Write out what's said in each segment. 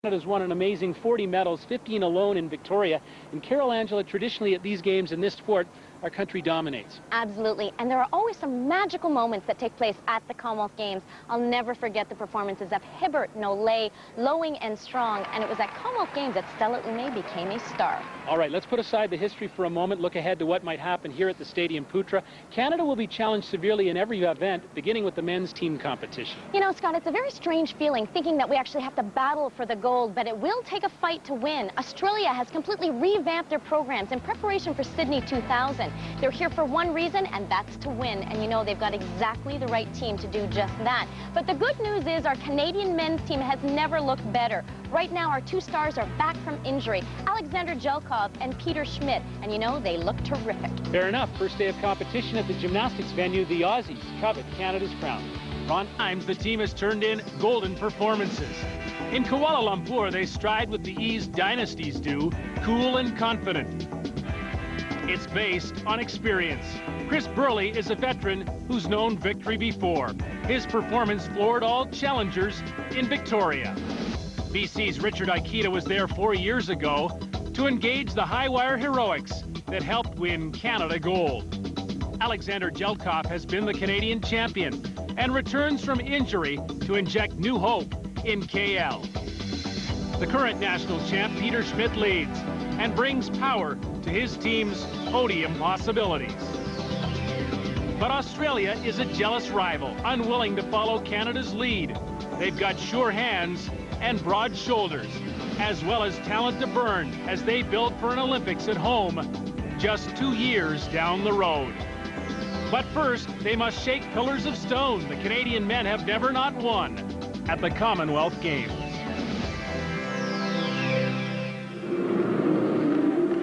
Canada's won an amazing 40 medals, 15 alone in Victoria. And Carol Angela, traditionally at these games in this sport, our country dominates. Absolutely. And there are always some magical moments that take place at the Commonwealth Games. I'll never forget the performances of Hibbert, Nolay, Lowing and Strong. And it was at Commonwealth Games that Stella Ume became a star. All right, let's put aside the history for a moment, look ahead to what might happen here at the Stadium Putra. Canada will be challenged severely in every event, beginning with the men's team competition. You know, Scott, it's a very strange feeling thinking that we actually have to battle for the gold, but it will take a fight to win. Australia has completely revamped their programs in preparation for Sydney 2000. They're here for one reason, and that's to win. And you know, they've got exactly the right team to do just that. But the good news is our Canadian men's team has never looked better. Right now, our two stars are back from injury, Alexander Jelkov and Peter Schmidt. And you know, they look terrific. Fair enough. First day of competition at the gymnastics venue, the Aussies covet Canada's crown. Ron, times the team has turned in golden performances. In Kuala Lumpur, they stride with the ease dynasties do, cool and confident. It's based on experience. Chris Burley is a veteran who's known victory before. His performance floored all challengers in Victoria. BC's Richard Aikita was there 4 years ago to engage the high-wire heroics that helped win Canada gold. Alexander Jelkov has been the Canadian champion and returns from injury to inject new hope in KL. The current national champ, Peter Schmidt, leads and brings power to his team's podium possibilities. But Australia is a jealous rival, unwilling to follow Canada's lead. They've got sure hands and broad shoulders, as well as talent to burn as they build for an Olympics at home just 2 years down the road. But first, they must shake pillars of stone. The Canadian men have never not won at the Commonwealth Games.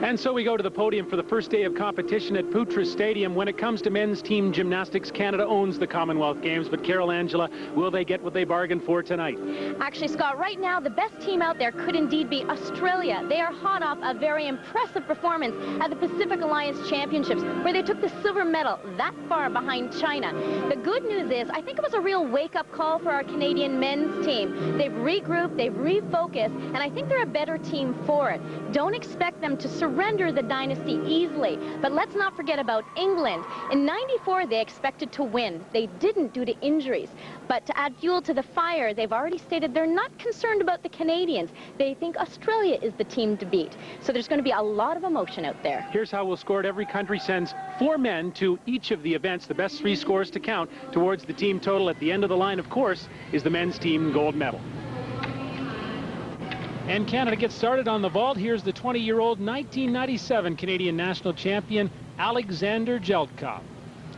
And so we go to the podium for the first day of competition at Putra Stadium. When it comes to men's team gymnastics, Canada owns the Commonwealth Games. But Carol Angela, will they get what they bargained for tonight? Actually, Scott, right now, the best team out there could indeed be Australia. They are hot off a very impressive performance at the Pacific Alliance Championships, where they took the silver medal that far behind China. The good news is, I think it was a real wake-up call for our Canadian men's team. They've regrouped, they've refocused, and I think they're a better team for it. Don't expect them to surrender the dynasty easily. But let's not forget about England. In '94, they expected to win. They didn't due to injuries. But to add fuel to the fire, they've already stated they're not concerned about the Canadians. They think Australia is the team to beat. So there's going to be a lot of emotion out there. Here's how we'll score it. Every country sends 4 men to each of the events. The best 3 scores to count towards the team total. At the end of the line, of course, is the men's team gold medal. And Canada gets started on the vault. Here's the 20-year-old 1997 Canadian national champion, Alexander Jelkov.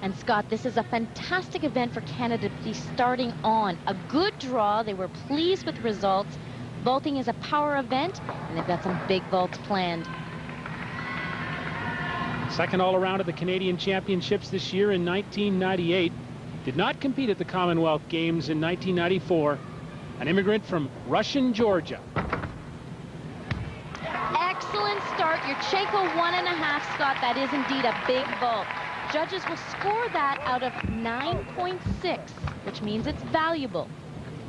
And Scott, this is a fantastic event for Canada to be starting on. A good draw. They were pleased with results. Vaulting is a power event, and they've got some big vaults planned. Second all-around at the Canadian Championships this year in 1998. Did not compete at the Commonwealth Games in 1994. An immigrant from Russian Georgia. Excellent start. Yurchenko 1.5, Scott. That is indeed a big vault. Judges will score that out of 9.6, which means it's valuable.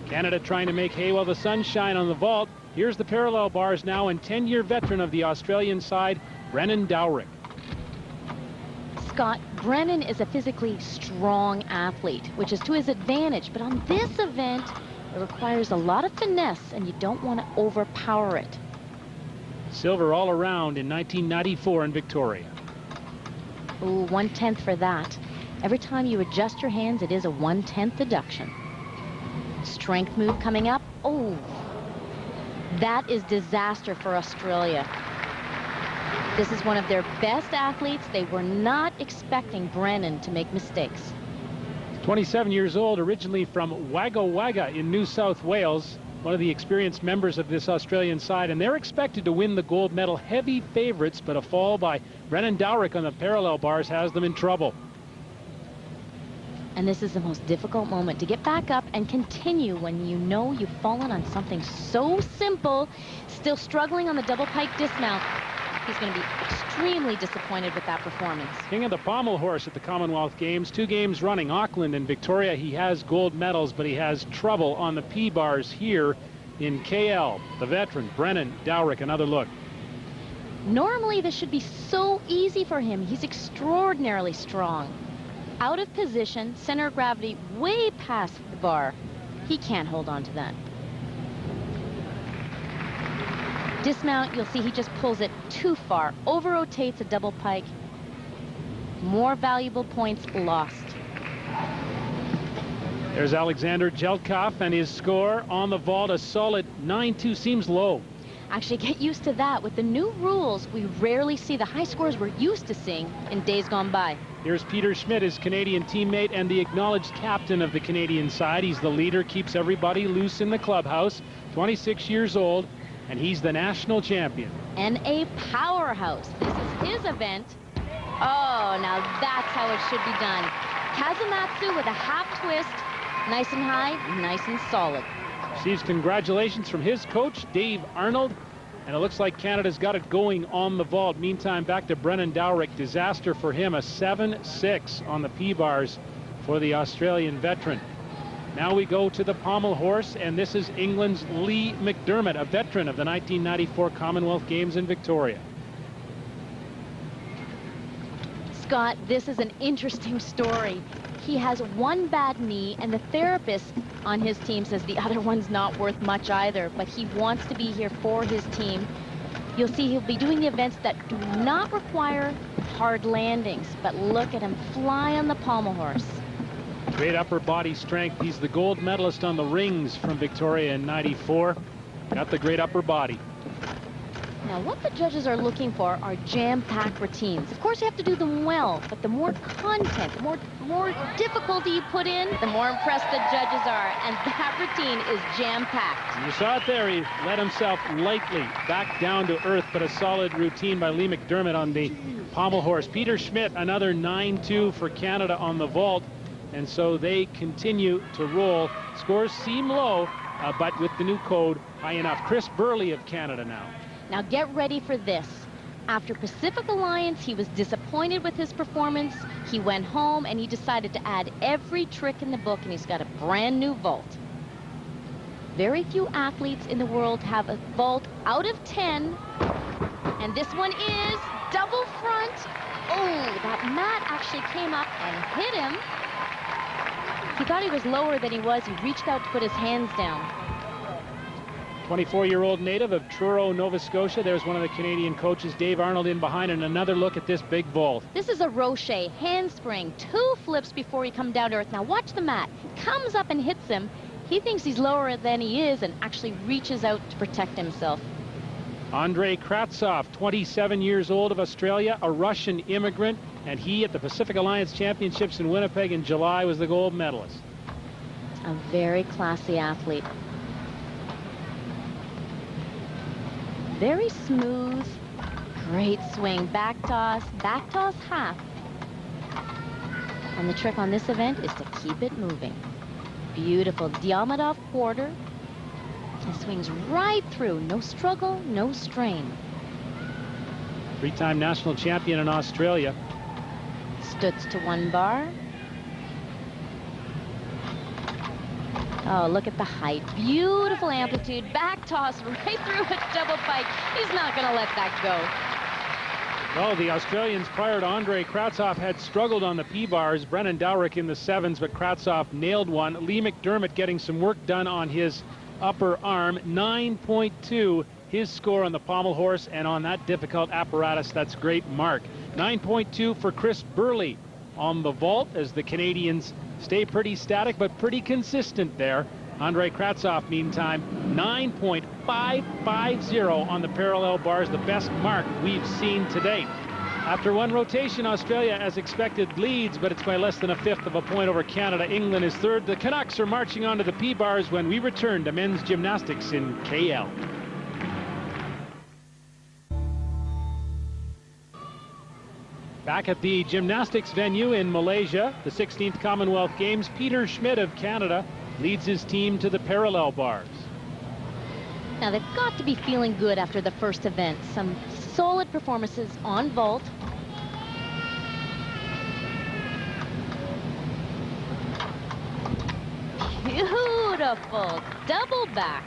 Canada trying to make hay while the sun shine on the vault. Here's the parallel bars now, and 10-year veteran of the Australian side, Brennan Dowrick. Scott, Brennan is a physically strong athlete, which is to his advantage. But on this event, it requires a lot of finesse, and you don't want to overpower it. Silver all around in 1994 in Victoria. Ooh, 1/10 for that. Every time you adjust your hands, it is a 1/10 deduction. Strength move coming up. Oh, that is disaster for Australia. This is one of their best athletes. They were not expecting Brennan to make mistakes. 27 years old, originally from Wagga Wagga in New South Wales. One of the experienced members of this Australian side, and they're expected to win the gold medal. Heavy favorites, but a fall by Brennan Dowrick on the parallel bars has them in trouble. And this is the most difficult moment to get back up and continue when you know you've fallen on something so simple. Still struggling on the double pike dismount. He's going to be extremely disappointed with that performance. King of the pommel horse at the Commonwealth Games, 2 games running. Auckland and Victoria, he has gold medals, but he has trouble on the P-bars here. in KL, the veteran Brennan Dowrick. Another look. Normally, this should be so easy for him. He's extraordinarily strong. Out of position, center of gravity way past the bar. He can't hold on to that. Dismount, you'll see he just pulls it too far. Over-rotates a double pike. More valuable points lost. There's Alexander Jelkov and his score on the vault. A solid 9-2 seems low. Actually, get used to that. With the new rules, we rarely see the high scores we're used to seeing in days gone by. Here's Peter Schmidt, his Canadian teammate and the acknowledged captain of the Canadian side. He's the leader, keeps everybody loose in the clubhouse. 26 years old, and he's the national champion. And a powerhouse. This is his event. Oh, now that's how it should be done. Kazumatsu with a half twist. Nice and high, nice and solid. Receives congratulations from his coach, Dave Arnold. And it looks like Canada's got it going on the vault. Meantime, back to Brennan Dowrick. Disaster for him, a 7-6 on the P-bars for the Australian veteran. Now we go to the pommel horse, and this is England's Lee McDermott, a veteran of the 1994 Commonwealth Games in Victoria. Scott, this is an interesting story. He has one bad knee, and the therapist on his team says the other one's not worth much either, but he wants to be here for his team. You'll see he'll be doing the events that do not require hard landings, but look at him fly on the pommel horse. Great upper body strength. He's the gold medalist on the rings from Victoria in '94. Got the great upper body. Now, what the judges are looking for are jam-packed routines. Of course, you have to do them well, but the more content, more difficulty you put in, the more impressed the judges are, and that routine is jam-packed. You saw it there. He let himself lightly back down to earth, but a solid routine by Lee McDermott on the pommel horse. Peter Schmidt, another 9-2 for Canada on the vault, and so they continue to roll. Scores seem low, but with the new code, high enough. Chris Burley of Canada now. Now get ready for this. After Pacific Alliance, he was disappointed with his performance. He went home and he decided to add every trick in the book, and he's got a brand new vault. Very few athletes in the world have a vault out of 10. And this one is double front. Oh, that mat actually came up and hit him. He thought he was lower than he was. He reached out to put his hands down. 24-year-old native of Truro, Nova Scotia. There's one of the Canadian coaches, Dave Arnold, in behind, and another look at this big vault. This is a Rocher handspring, 2 flips before he comes down to earth. Now watch the mat. He comes up and hits him. He thinks he's lower than he is and actually reaches out to protect himself. Andrei Kratsov, 27 years old, of Australia, a Russian immigrant, and he at the Pacific Alliance Championships in Winnipeg in July was the gold medalist. A very classy athlete. Very smooth, great swing, back toss half. And the trick on this event is to keep it moving. Beautiful Diamondov quarter. He swings right through, no struggle, no strain. 3-time national champion in Australia. Stutz to 1 bar. Oh, look at the height. Beautiful amplitude. Back toss right through a double pike. He's not going to let that go. Well, the Australians prior to Andrei Kratsov had struggled on the P-bars. Brennan Dowrick in the 7s, but Kratsov nailed one. Lee McDermott getting some work done on his upper arm. 9.2, his score on the pommel horse, and on that difficult apparatus, that's great mark. 9.2 for Chris Burley on the vault, as the Canadians stay pretty static but pretty consistent there. Andrei Kratsov, meantime, 9.550 on the parallel bars, the best mark we've seen to date. After one rotation, Australia, as expected, leads, but it's by less than 1/5 of a point over Canada. England is third. The Canucks are marching onto the P-bars when we return to men's gymnastics in KL. Back at the gymnastics venue in Malaysia, the 16th Commonwealth Games, Peter Schmidt of Canada leads his team to the parallel bars. Now they've got to be feeling good after the first event. Some solid performances on vault. Beautiful double back.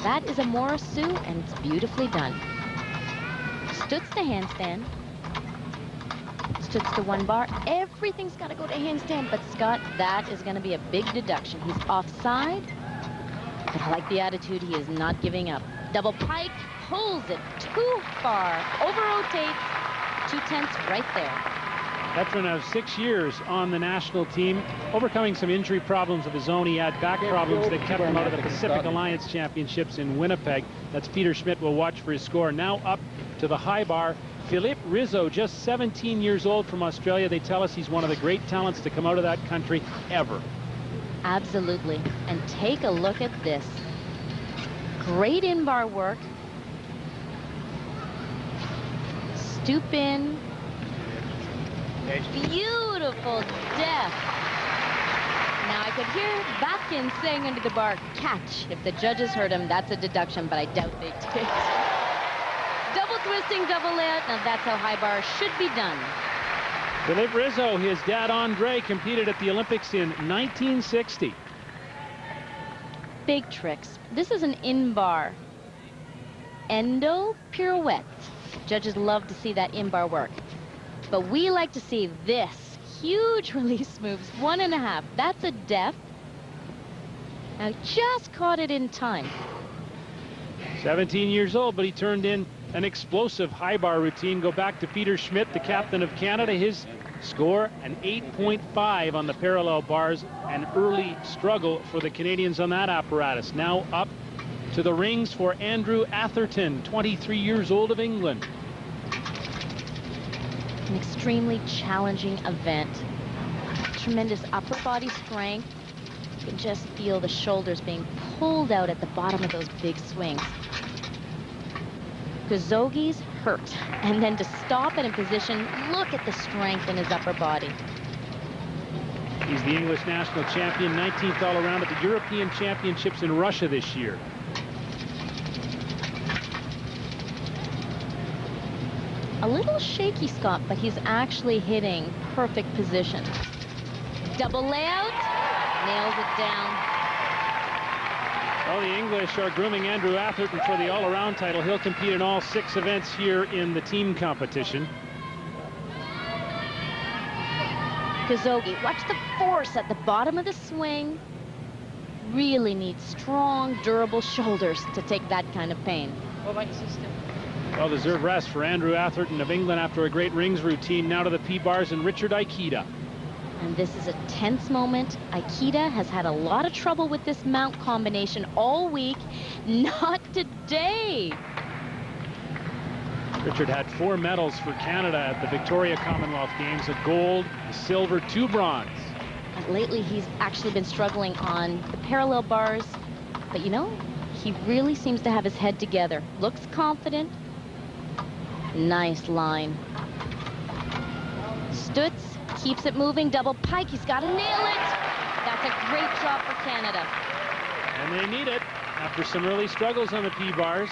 That is a Morrisou, and it's beautifully done. Stutz to handstand. Stutz to one bar. Everything's got to go to handstand, but Scott, that is going to be a big deduction. He's offside, but I like the attitude. He is not giving up. Double pike, pulls it too far, over-rotates, 2/10 right there. Veteran of 6 years on the national team, overcoming some injury problems of his own. He had back problems that kept him out of the Pacific Alliance Championships in Winnipeg. That's Peter Schmidt will watch for his score. Now up to the high bar, Philippe Rizzo, just 17 years old from Australia. They tell us he's one of the great talents to come out of that country ever. Absolutely. And take a look at this. Great in-bar work. Stoop in. Beautiful depth. Now I could hear Batkin saying under the bar, catch. If the judges heard him, that's a deduction, but I doubt they did. Double twisting, double layout. Now that's how high bar should be done. Philippe Rizzo, his dad Andre, competed at the Olympics in 1960. Big tricks. This is an in-bar endo pirouette. Judges love to see that in-bar work. But we like to see this. Huge release moves, 1.5. That's a depth. Now just caught it in time. 17 years old, but he turned in an explosive high bar routine. Go back to Peter Schmidt, the captain of Canada. His score, an 8.5 on the parallel bars. An early struggle for the Canadians on that apparatus. Now up to the rings for Andrew Atherton, 23 years old, of England. An extremely challenging event. Tremendous upper body strength. You can just feel the shoulders being pulled out at the bottom of those big swings. Kazogi's hurt. And then to stop it in position, look at the strength in his upper body. He's the English national champion, 19th all around at the European Championships in Russia this year. A little shaky, Scott, but he's actually hitting perfect position. Double layout, nails it down. Well, the English are grooming Andrew Atherton for the all-around title. He'll compete in all 6 events here in the team competition. Kazogi, watch the force at the bottom of the swing. Really needs strong, durable shoulders to take that kind of pain. Well-deserved rest for Andrew Atherton of England after a great rings routine. Now to the P-bars and Richard Aikida. And this is a tense moment. Aikida has had a lot of trouble with this mount combination all week. Not today. Richard had 4 medals for Canada at the Victoria Commonwealth Games, a gold, a silver, 2 bronze. But lately he's actually been struggling on the parallel bars. But you know, he really seems to have his head together. Looks confident. Nice line. Stutz keeps it moving. Double pike. He's got to nail it. That's a great job for Canada. And they need it after some early struggles on the P-bars.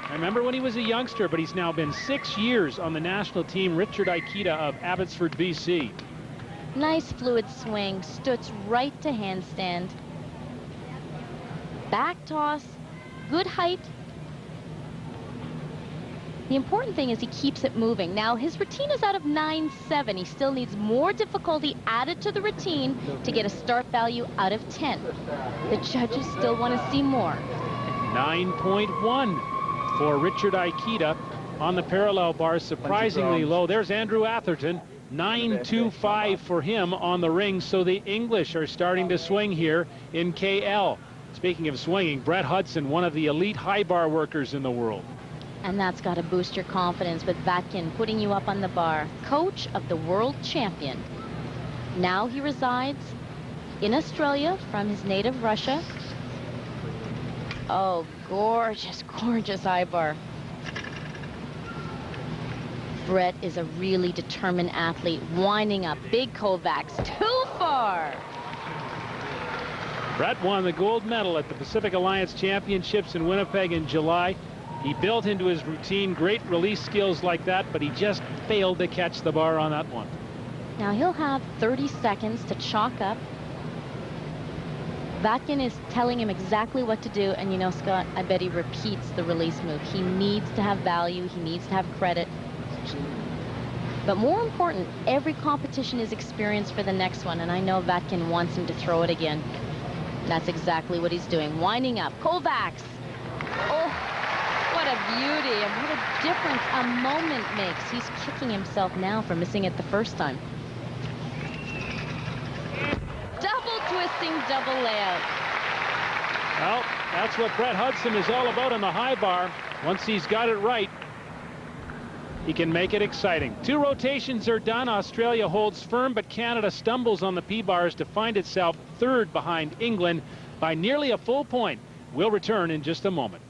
I remember when he was a youngster, but he's now been 6 years on the national team. Richard Aikida of Abbotsford, BC. Nice fluid swing. Stutz right to handstand. Back toss. Good height. The important thing is he keeps it moving. Now, his routine is out of 9.7. He still needs more difficulty added to the routine to get a start value out of 10. The judges still want to see more. 9.1 for Richard Aikida on the parallel bars, surprisingly low. There's Andrew Atherton, 9.25 for him on the ring. So the English are starting to swing here in KL. Speaking of swinging, Brett Hudson, one of the elite high bar workers in the world. And that's got to boost your confidence with Vatkin putting you up on the bar. Coach of the world champion. Now he resides in Australia from his native Russia. Oh, gorgeous, gorgeous high bar. Brett is a really determined athlete, winding up big Kovacs. Too far. Brett won the gold medal at the Pacific Alliance Championships in Winnipeg in July. He built into his routine great release skills like that, but he just failed to catch the bar on that one. Now he'll have 30 seconds to chalk up. Vatkin is telling him exactly what to do, and you know, Scott, I bet he repeats the release move. He needs to have value, he needs to have credit. But more important, every competition is experience for the next one, and I know Vatkin wants him to throw it again. That's exactly what he's doing. Winding up. Kovacs. Oh, what a beauty, and what a difference a moment makes. He's kicking himself now for missing it the first time. Double twisting, double layout. Well, that's what Brett Hudson is all about on the high bar. Once he's got it right, he can make it exciting. 2 rotations are done. Australia holds firm, but Canada stumbles on the P-bars to find itself third behind England by nearly a full point. We'll return in just a moment.